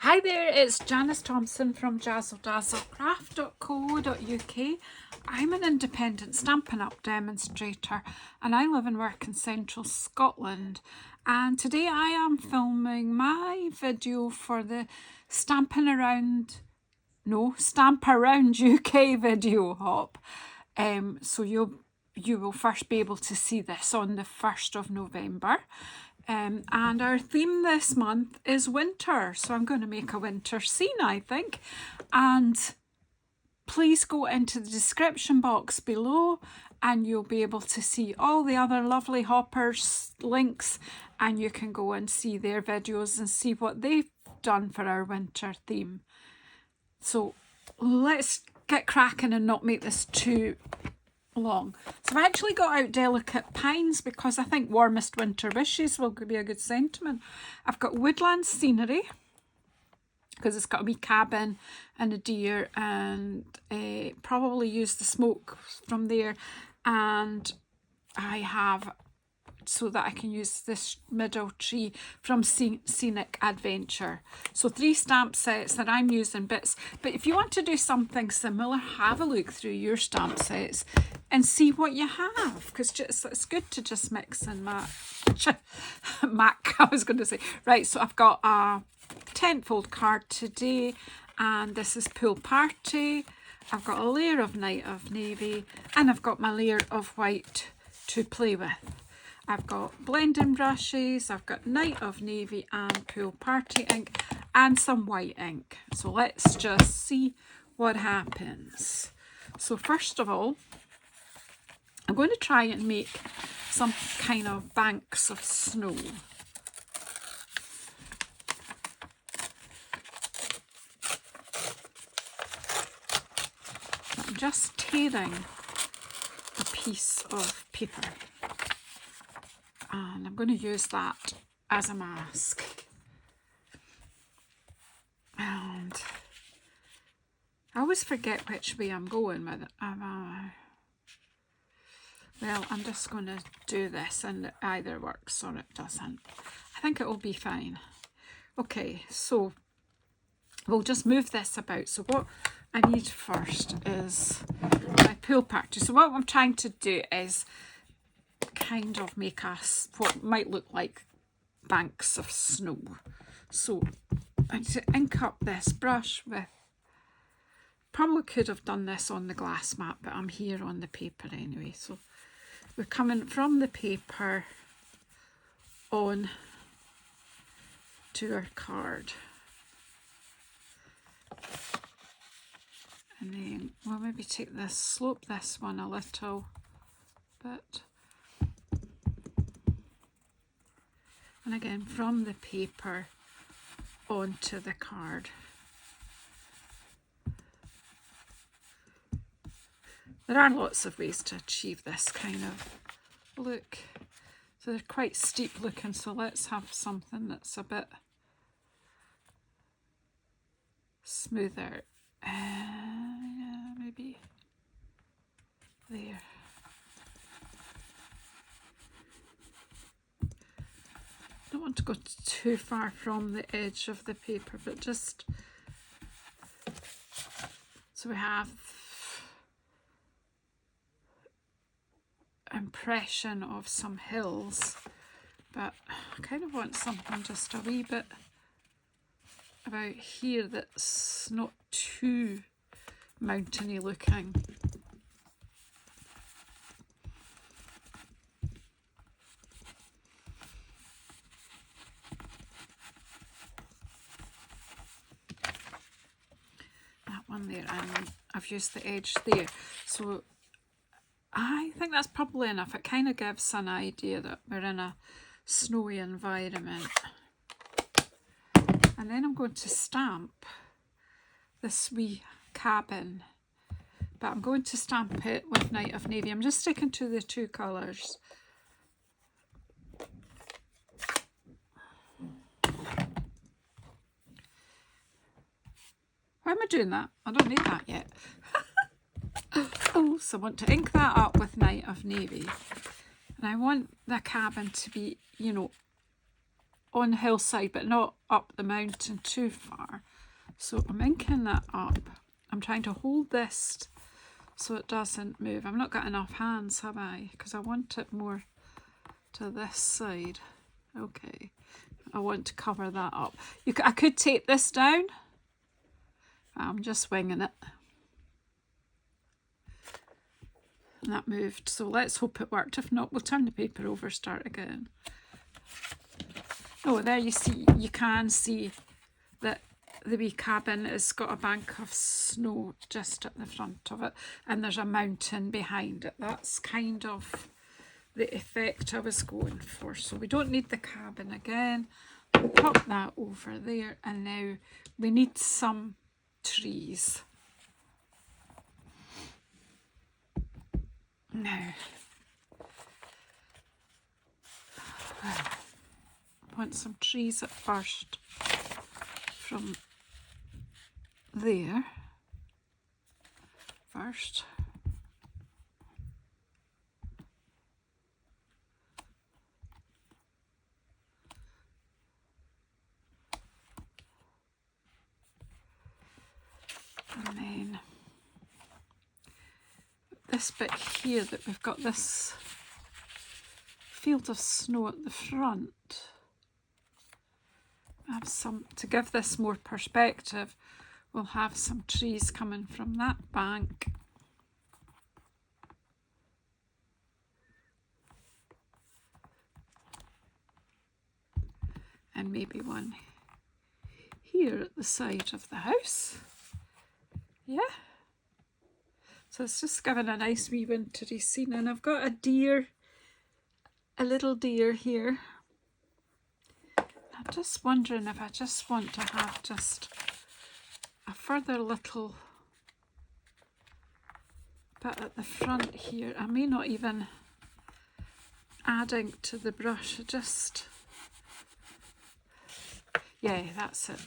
Hi there, it's Janice Thomson from JazzleDazzleCraft.co.uk. I'm an independent Stampin' Up demonstrator and I live and work in central Scotland. And today I am filming my video for the Stamp Around UK video hop. So you will first be able to see this on the 1st of November. And our theme this month is winter, so I'm going to make a winter scene, I think. And please go into the description box below and you'll be able to see all the other lovely hoppers links, and you can go and see their videos and see what they've done for our winter theme. So let's get cracking and not make this too long. So I've actually got out delicate pines because I think warmest winter wishes will be a good sentiment. I've got woodland scenery because it's got a wee cabin and a deer, and probably use the smoke from there, and I have so that I can use this middle tree from Scenic Adventure. So 3 stamp sets that I'm using bits, but if you want to do something similar, have a look through your stamp sets and see what you have, because it's good to just mix and match. I was going to say. Right, so I've got a 10-fold card today, and this is Pool Party. I've got a layer of Night of Navy, and I've got my layer of white to play with. I've got blending brushes, I've got Night of Navy and Pool Party ink, and some white ink. So let's just see what happens. So first of all, I'm going to try and make some kind of banks of snow. I'm just tearing a piece of paper, and I'm going to use that as a mask. And I always forget which way I'm going with it. Well, I'm just going to do this, and it either works or it doesn't. I think it will be fine. Okay, so we'll just move this about. So what I need first is my Pool Party. So what I'm trying to do is kind of make us what might look like banks of snow. So I need to ink up this brush with, probably could have done this on the glass mat, but I'm here on the paper anyway. So we're coming from the paper on to our card, and then we'll maybe take this, slope this one a little bit, and again from the paper onto the card. There are lots of ways to achieve this kind of look. So they're quite steep looking, so let's have something that's a bit smoother. Maybe there. I don't want to go too far from the edge of the paper, but just so we have impression of some hills, but I kind of want something just a wee bit about here that's not too mountainy looking. That one there, and I've used the edge there. So I think that's probably enough. It kind of gives an idea that we're in a snowy environment. And then I'm going to stamp this wee cabin, but I'm going to stamp it with Night of Navy. I'm just sticking to the 2 colours. Why am I doing that? I don't need that yet. Oh, so I want to ink that up with Night of Navy. And I want the cabin to be, you know, on the hillside, but not up the mountain too far. So I'm inking that up. I'm trying to hold this so it doesn't move. I've not got enough hands, have I? Because I want it more to this side. Okay, I want to cover that up. I could tape this down. I'm just winging it. And that moved, so let's hope it worked. If not, we'll turn the paper over, start again. Oh, there you see, you can see that the wee cabin has got a bank of snow just at the front of it, and there's a mountain behind it. That's kind of the effect I was going for. So we don't need the cabin again. We'll pop that over there, and now we need some trees. Now, I want some trees at first from there first. And then this bit here that we've got this field of snow at the front. I have some, to give this more perspective, we'll have some trees coming from that bank. And maybe one here at the side of the house. Yeah. So it's just giving a nice wee wintry scene. And I've got a deer, a little deer here. I'm just wondering if I just want to have just a further little bit at the front here. I may not even adding to the brush, just, yeah, that's it.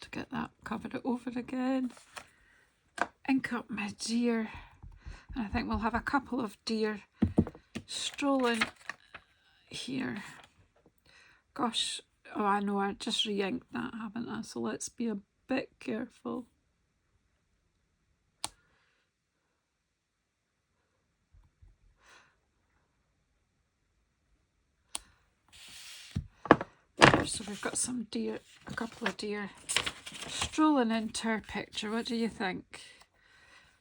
To get that, cover it over again. Ink up my deer. And I think we'll have a couple of deer strolling here. Gosh, oh, I know, I just re-inked that, haven't I? So let's be a bit careful. So we've got some deer, a couple of deer strolling into our picture. What do you think?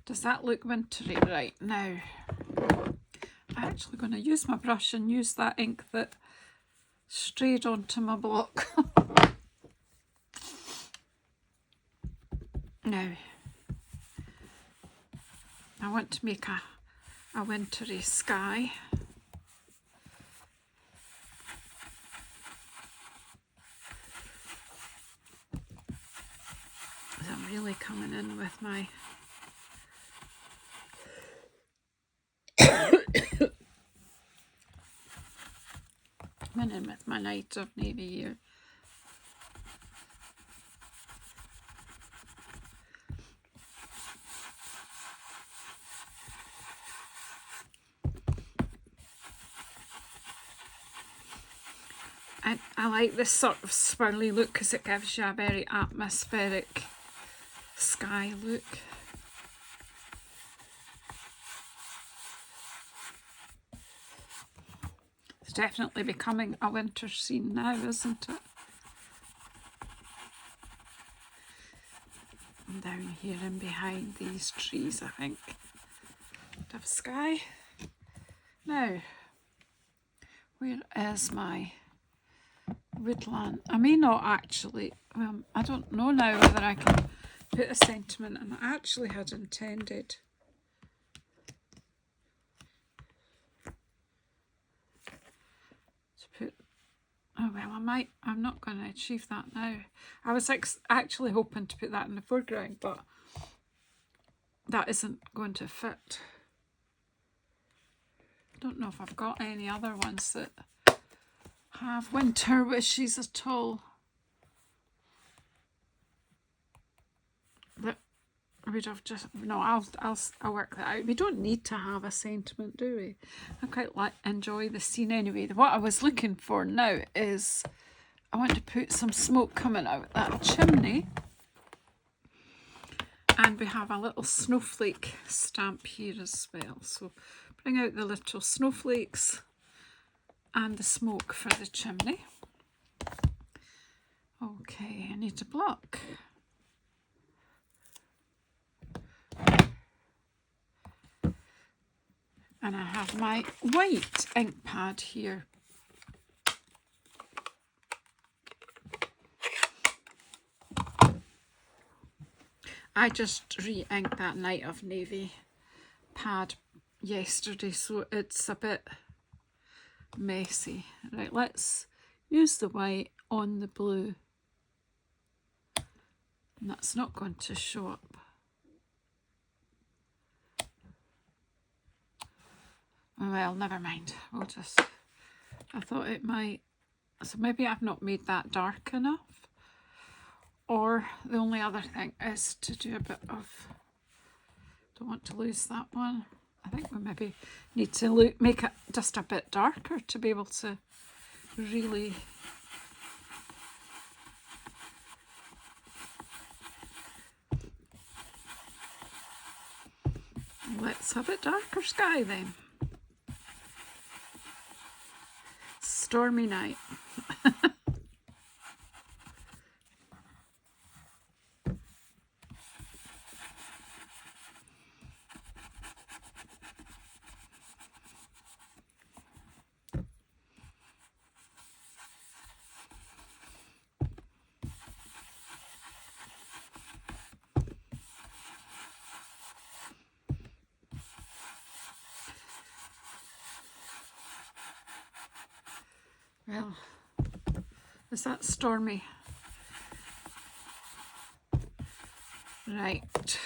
Does that look wintry? Right, now I'm actually going to use my brush and use that ink that strayed onto my block. Now, I want to make a wintry sky. I'm really coming in with my coming in with my Night of Navy here. I like this sort of swirly look because it gives you a very atmospheric sky look. It's definitely becoming a winter scene now, isn't it? And down here and behind these trees, I think. Have sky. Now, where is my woodland? I may not actually, I don't know now whether I can put a sentiment, and I actually had intended to put, oh well, I'm not going to achieve that now. I was actually hoping to put that in the foreground, but that isn't going to fit. I don't know if I've got any other ones that have winter wishes at all. That I would have just, no, I'll work that out. We don't need to have a sentiment, do we? I quite enjoy the scene anyway. What I was looking for now is I want to put some smoke coming out that chimney. And we have a little snowflake stamp here as well. So bring out the little snowflakes and the smoke for the chimney. Okay, I need a block. And I have my white ink pad here. I just re-inked that Night of Navy pad yesterday, so it's a bit messy. Right, let's use the white on the blue. And that's not going to show up. Well, never mind. We'll just, I thought it might, so maybe I've not made that dark enough. Or the only other thing is to do a bit of, don't want to lose that one. I think we maybe need to make it just a bit darker to be able to really let's have a darker sky then. Stormy night. Well, is that stormy? Right.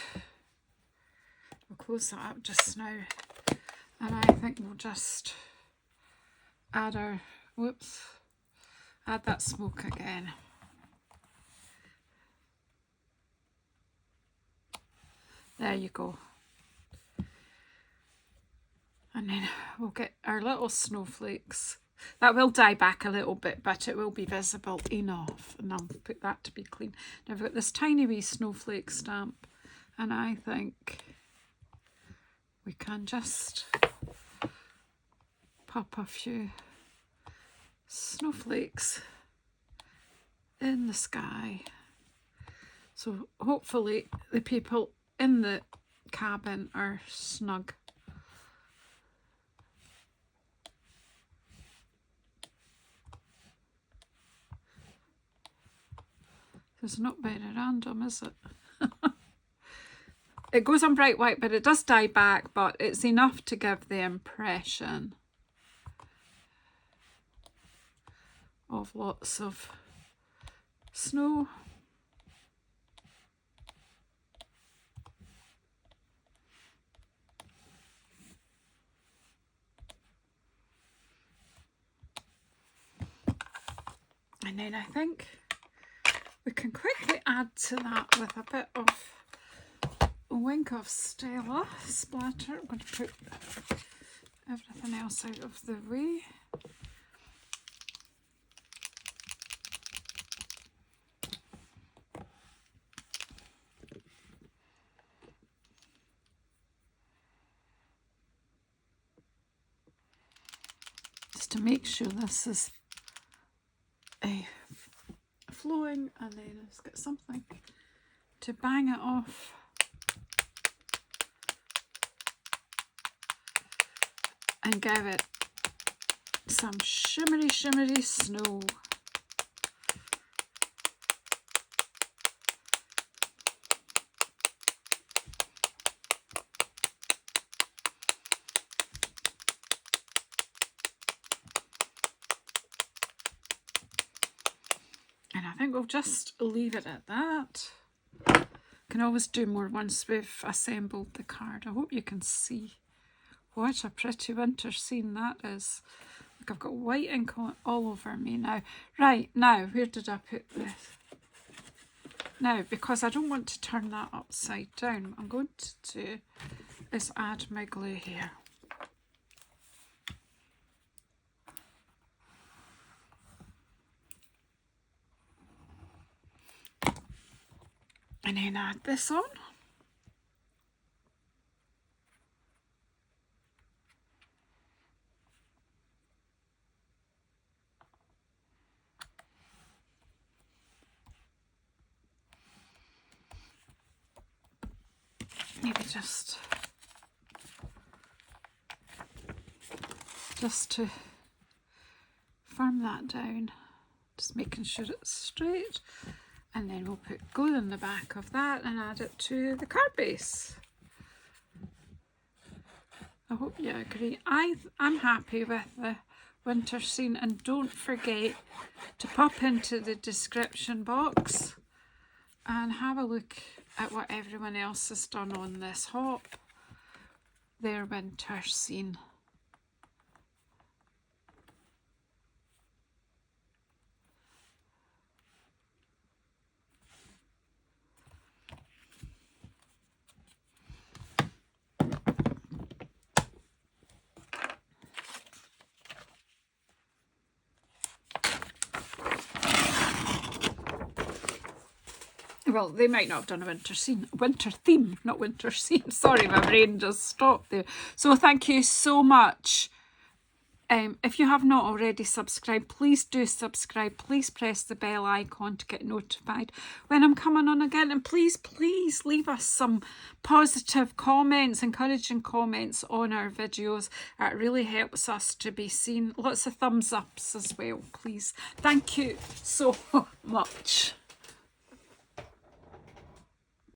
We'll close that up just now. And I think we'll just add our, whoops, add that smoke again. There you go. And then we'll get our little snowflakes. That will die back a little bit, but it will be visible enough. And I'll put that to be clean. Now I've got this tiny wee snowflake stamp, and I think we can just pop a few snowflakes in the sky. So hopefully the people in the cabin are snug. It's not very random, is it? It goes on bright white, but it does die back, but it's enough to give the impression of lots of snow. And then I think we can quickly add to that with a bit of a wink of Stella splatter. I'm going to put everything else out of the way. Just to make sure this is flowing, and then it's got something to bang it off. And give it some shimmery, shimmery snow. And I think we'll just leave it at that. Can always do more once we've assembled the card. I hope you can see what a pretty winter scene that is. Look, I've got white ink all over me now. Right, now, where did I put this? Now, because I don't want to turn that upside down, what I'm going to do is add my glue here. And then add this on. Maybe just to firm that down, just making sure it's straight. And then we'll put glue in the back of that and add it to the card base. I hope you agree. I'm happy with the winter scene, and don't forget to pop into the description box and have a look at what everyone else has done on this hop, their winter scene. Well, they might not have done a winter theme, not winter scene. Sorry, my brain just stopped there. So thank you so much. If you have not already subscribed, please do subscribe. Please press the bell icon to get notified when I'm coming on again. And please leave us some positive comments, encouraging comments on our videos. It really helps us to be seen. Lots of thumbs ups as well, please. Thank you so much.